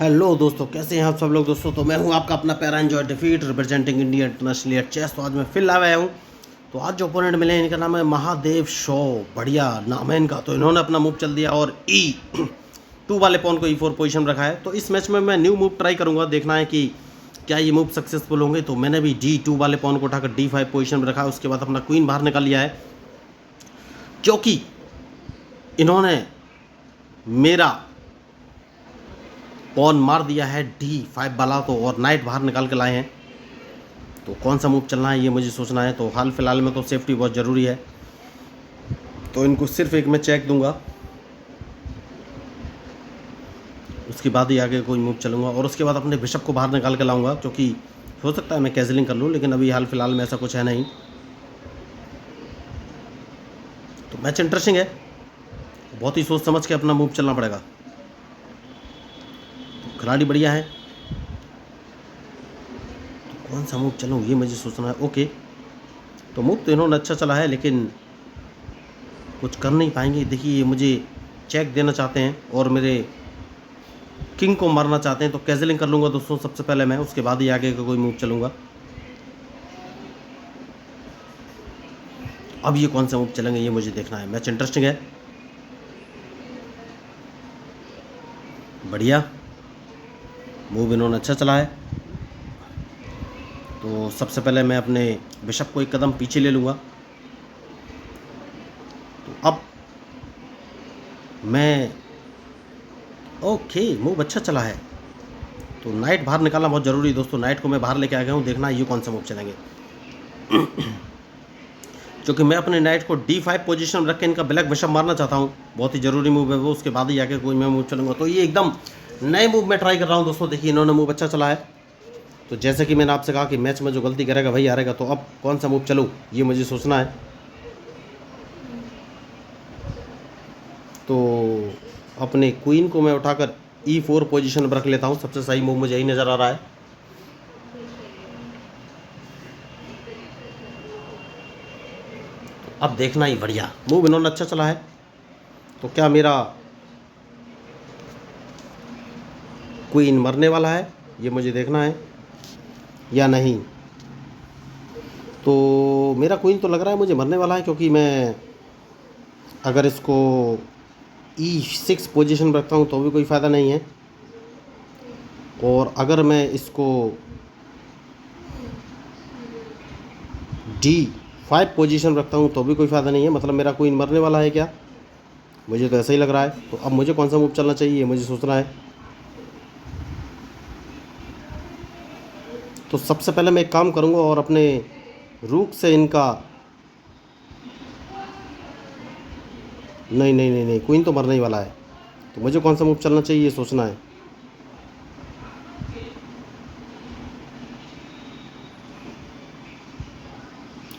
Hello दोस्तों, कैसे हैं आप सब लोग। दोस्तों तो मैं हूं आपका अपना प्यारा enjoy defeat representing India internationally at chess. तो आज मैं फिर लाया हूं। तो आज जो ओपोनेंट मिले हैं इनका नाम है महादेव शो। बढ़िया नाम है इनका। तो इन्होंने अपना मूव चल दिया और E2 वाले पॉन को E4 पोजीशन में रखा है। तो इस मैच में मैं न्यू मूव ट्राई करूंगा, देखना है कि क्या ये मूव सक्सेसफुल होंगे। तो मैंने भी D2 वाले पॉन को उठाकर D5 पोजीशन में रखा है। उसके बाद अपना क्वीन बाहर निकाल लिया है, क्योंकि इन्होंने मेरा पॉन मार दिया है D5 वाला। तो और नाइट बाहर निकाल के लाए हैं। तो कौन सा मूव चलना है ये मुझे सोचना है। तो हाल फिलहाल में तो सेफ्टी बहुत ज़रूरी है, तो इनको सिर्फ एक मैं चेक दूंगा, उसके बाद ही आगे कोई मूव चलूँगा। और उसके बाद अपने बिशप को बाहर निकाल के लाऊंगा, क्योंकि हो सकता है मैं कैजलिंग कर लूँ, लेकिन अभी हाल फिलहाल में ऐसा कुछ है नहीं। तो मैच इंटरेस्टिंग है, बहुत ही सोच समझ के अपना मूव चलना पड़ेगा। तो खिलाड़ी बढ़िया है, कौन सा मूव चलूँ ये मुझे सोचना है। ओके, तो मूव तो इन्होंने अच्छा चला है, लेकिन कुछ कर नहीं पाएंगे। देखिए ये मुझे चेक देना चाहते हैं और मेरे किंग को मारना चाहते हैं। तो कैजलिंग कर लूँगा दोस्तों सबसे पहले मैं, उसके बाद ही आगे का कोई मूव चलूँगा। अब ये कौन सा मूव चलेंगे ये मुझे देखना है। मैच इंटरेस्टिंग है, बढ़िया मूव इन्होंने अच्छा चला है। तो सबसे पहले मैं अपने बिशप को एक कदम पीछे ले लूँगा। तो अब मैं ओके, मूव अच्छा चला है। तो नाइट बाहर निकालना बहुत ज़रूरी है दोस्तों। नाइट को मैं बाहर लेके आ गया हूँ, देखना ये कौन सा मूव चलेंगे। क्योंकि मैं अपने नाइट को D5 पोजीशन में रख के इनका ब्लैक बिशप मारना चाहता हूँ। बहुत ही ज़रूरी मूव है वो, उसके बाद ही आके कोई मैं मूव चलूँगा। तो ये एकदम नए मूव मैं ट्राई कर रहा हूँ दोस्तों। देखिए इन्होंने मूव अच्छा चला है। तो जैसे कि मैंने आपसे कहा कि मैच में जो गलती करेगा वही हारेगा। तो अब कौन सा मूव चलूँ ये मुझे सोचना है। तो अपने क्वीन को मैं उठाकर E4 पोजीशन पर रख लेता हूँ। सबसे सही मूव मुझे यही नज़र आ रहा है। अब देखना ही, बढ़िया मूव इन्होंने अच्छा चला है। तो क्या मेरा क्वीन मरने वाला है ये मुझे देखना है या नहीं। तो मेरा क्वीन तो लग रहा है मुझे मरने वाला है, क्योंकि मैं अगर इसको E6 पोजीशन में रखता हूँ तो भी कोई फ़ायदा नहीं है, और अगर मैं इसको D5 पोजीशन रखता हूँ तो भी कोई फ़ायदा नहीं है। मतलब मेरा क्वीन मरने वाला है क्या, मुझे तो ऐसा ही लग रहा है। तो अब मुझे कौन सा मूव चलना चाहिए ये मुझे सोचना है। तो सबसे पहले मैं एक काम करूँगा और अपने रूक से इनका नहीं नहीं नहीं नहीं, क्वीन तो मरने ही वाला है। तो मुझे कौन सा मूव चलना चाहिए ये सोचना है।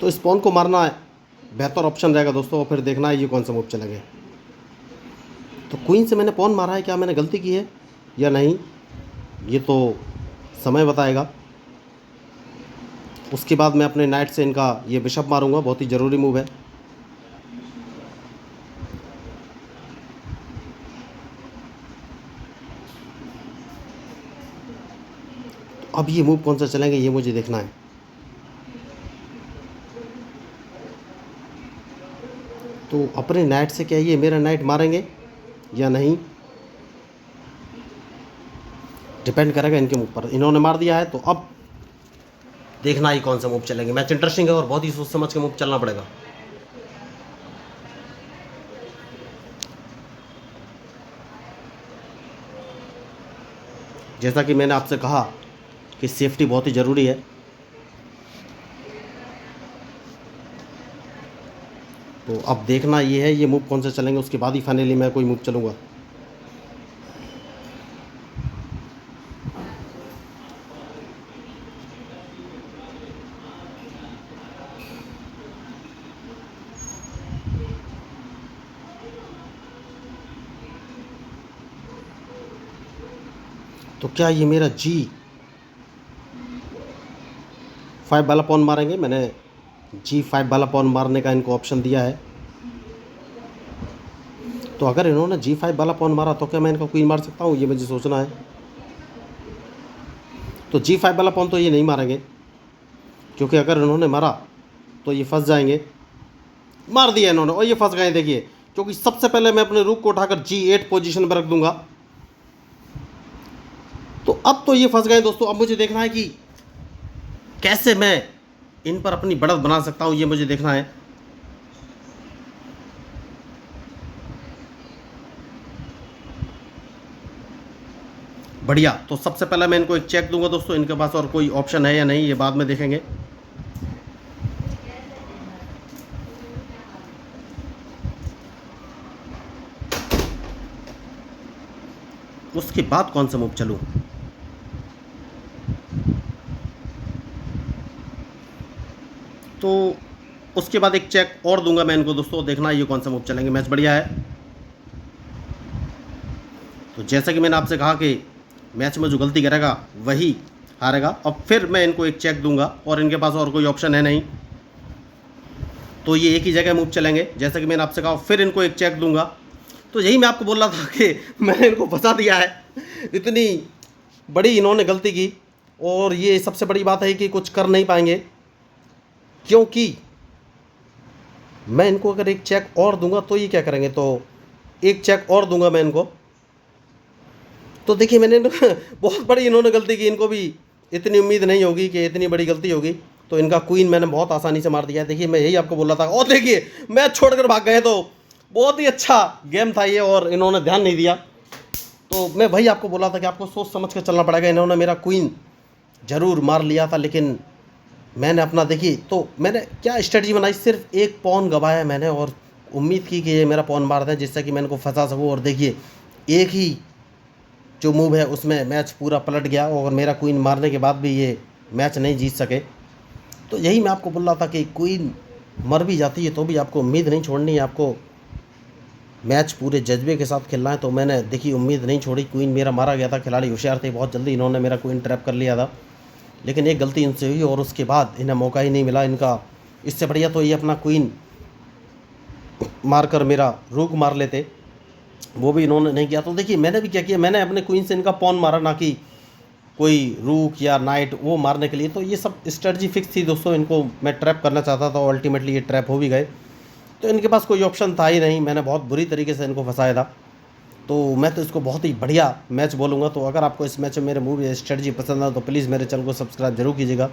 तो इस पॉन को मारना है बेहतर ऑप्शन रहेगा दोस्तों, और फिर देखना है ये कौन सा मूव चलेंगे। तो क्वीन से मैंने पॉन मारा है, क्या मैंने गलती की है या नहीं ये तो समय बताएगा। उसके बाद मैं अपने नाइट से इनका ये बिशप मारूंगा, बहुत ही ज़रूरी मूव है। तो अब ये मूव कौन सा चलेंगे ये मुझे देखना है। तो अपने नाइट से क्या ये मेरा नाइट मारेंगे या नहीं, डिपेंड करेगा इनके मूव पर। इन्होंने मार दिया है, तो अब देखना ही कौन सा मूव चलेंगे। मैच इंटरेस्टिंग है और बहुत ही सोच समझ के मूव चलना पड़ेगा। जैसा कि मैंने आपसे कहा कि सेफ्टी बहुत ही ज़रूरी है। तो अब देखना ये है ये मूव कौन से चलेंगे, उसके बाद ही फाइनली मैं कोई मूव चलूँगा। तो क्या ये मेरा G5 वाला पॉन मारेंगे। मैंने G5 वाला पॉन मारने का इनको ऑप्शन दिया है। तो अगर इन्होंने G5 वाला पॉन मारा तो क्या मैं इनका क्वीन मार सकता हूँ ये मुझे सोचना है। तो G5 वाला पॉन तो ये नहीं मारेंगे, क्योंकि अगर इन्होंने मारा तो ये फंस जाएंगे। मार दिया इन्होंने और ये फंस गए, देखिए, क्योंकि सबसे पहले मैं अपने रूक को उठाकर G8 पोजीशन पर रख दूंगा। तो अब तो ये फंस गए दोस्तों। अब मुझे देखना है कि कैसे मैं इन पर अपनी बढ़त बना सकता हूं, ये मुझे देखना है। बढ़िया, तो सबसे पहले मैं इनको एक चेक दूंगा दोस्तों, इनके पास और कोई ऑप्शन है या नहीं ये बाद में देखेंगे। उसके बाद कौन सा मूव चलूं? तो उसके बाद एक चेक और दूंगा मैं इनको दोस्तों, देखना ये कौन सा मूव चलेंगे। मैच बढ़िया है। तो जैसा कि मैंने आपसे कहा कि मैच में जो गलती करेगा वही हारेगा। अब फिर मैं इनको एक चेक दूंगा और इनके पास और कोई ऑप्शन है नहीं, तो ये एक ही जगह मूव चलेंगे। जैसा कि मैंने आपसे कहा, फिर इनको एक चेक दूंगा। तो यही मैं आपको बोल रहा था कि मैंने इनको फंसा दिया है। इतनी बड़ी इन्होंने गलती की, और ये सबसे बड़ी बात है कि कुछ कर नहीं पाएंगे, क्योंकि मैं इनको अगर एक चेक और दूंगा तो ये क्या करेंगे। तो एक चेक और दूंगा मैं इनको। तो देखिए, मैंने बहुत बड़ी इन्होंने गलती की, इनको भी इतनी उम्मीद नहीं होगी कि इतनी बड़ी गलती होगी। तो इनका क्वीन मैंने बहुत आसानी से मार दिया है। देखिए, मैं यही आपको बोल रहा था। और देखिए, मैच छोड़कर भाग गए, तो बहुत ही अच्छा गेम था ये, और इन्होंने ध्यान नहीं दिया। तो मैं वही आपको बोला था कि आपको सोच समझ कर चलना पड़ेगा। इन्होंने मेरा क्वीन ज़रूर मार लिया था, लेकिन मैंने अपना, देखिए, तो मैंने क्या स्ट्रेटजी बनाई, सिर्फ एक पॉन गवाया मैंने, और उम्मीद की कि ये मेरा पॉन मार दें जिससे कि मैं इनको फंसा सकूँ। और देखिए, एक ही जो मूव है उसमें मैच पूरा पलट गया, और मेरा क्वीन मारने के बाद भी ये मैच नहीं जीत सके। तो यही मैं आपको बोल रहा था कि क्वीन मर भी जाती है तो भी आपको उम्मीद नहीं छोड़नी है, आपको मैच पूरे जज्बे के साथ खेलना है। तो मैंने, देखिए, उम्मीद नहीं छोड़ी। क्वीन मेरा मारा गया था, खिलाड़ी होशियार थे, बहुत जल्दी इन्होंने मेरा क्वीन ट्रैप कर लिया था, लेकिन एक गलती इनसे हुई और उसके बाद इन्हें मौका ही नहीं मिला इनका। इससे बढ़िया तो ये अपना क्वीन मारकर मेरा रूक मार लेते, वो भी इन्होंने नहीं किया। तो देखिए, मैंने भी क्या किया, मैंने अपने क्वीन से इनका पॉन मारा, ना कि कोई रूक या नाइट वो मारने के लिए। तो ये सब स्ट्रेटजी फिक्स थी दोस्तों, इनको मैं ट्रैप करना चाहता था, और अल्टीमेटली ये ट्रैप हो भी गए। तो इनके पास कोई ऑप्शन था ही नहीं, मैंने बहुत बुरी तरीके से इनको फंसाया था। तो मैं तो इसको बहुत ही बढ़िया मैच बोलूँगा। तो अगर आपको इस मैच में मेरे मूव या स्ट्रेटजी पसंद है तो प्लीज़ मेरे चैनल को सब्सक्राइब जरूर कीजिएगा।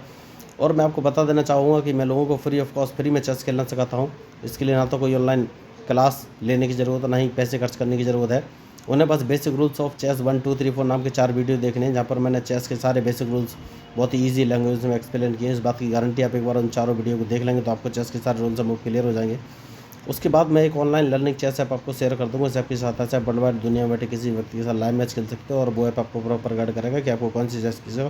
और मैं आपको बता देना चाहूँगा कि मैं लोगों को फ्री ऑफ कॉस्ट फ्री में चेस खेलना सिखाता हूँ। इसके लिए ना तो कोई ऑनलाइन क्लास लेने की ज़रूरत है, ना ही पैसे खर्च करने की ज़रूरत है। उन्हें बस बेसिक रूल्स ऑफ चेस 1 2 3 4 नाम के 4 वीडियो देखने हैं, जहाँ पर मैंने चेस के सारे बेसिक रूल्स बहुत ही ईजी लैंग्वेज में एक्सप्लेन किए हैं। इस बात की गारंटी, आप एक बार उन चारों वीडियो को देख लेंगे तो आपको चेस के सारे रूल्स और मूव क्लियर हो जाएंगे। उसके बाद मैं एक ऑनलाइन लर्निंग चेस ऐप आपको शेयर कर दूंगा। इस ऐप की सहायता से आप वर्ल्ड वाइड दुनिया में बैठे किसी व्यक्ति के साथ लाइव मैच खेल सकते हो, और वो ऐप आपको प्रॉपर गाइड करेगा कि आपको कौन सी चेस किसे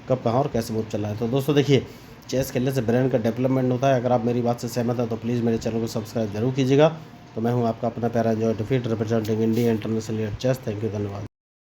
कब कहाँ और कैसे मूव चलना है। तो दोस्तों देखिए, चेस खेलने से ब्रेन का डेवलपमेंट होता है। अगर आप मेरी बात से सहमत हैं तो प्लीज़ मेरे चैनल को सब्सक्राइब जरूर कीजिएगा। तो मैं हूँ आपका अपना प्यारा enjoy defeat representing India international chess. Thank you, धन्यवाद।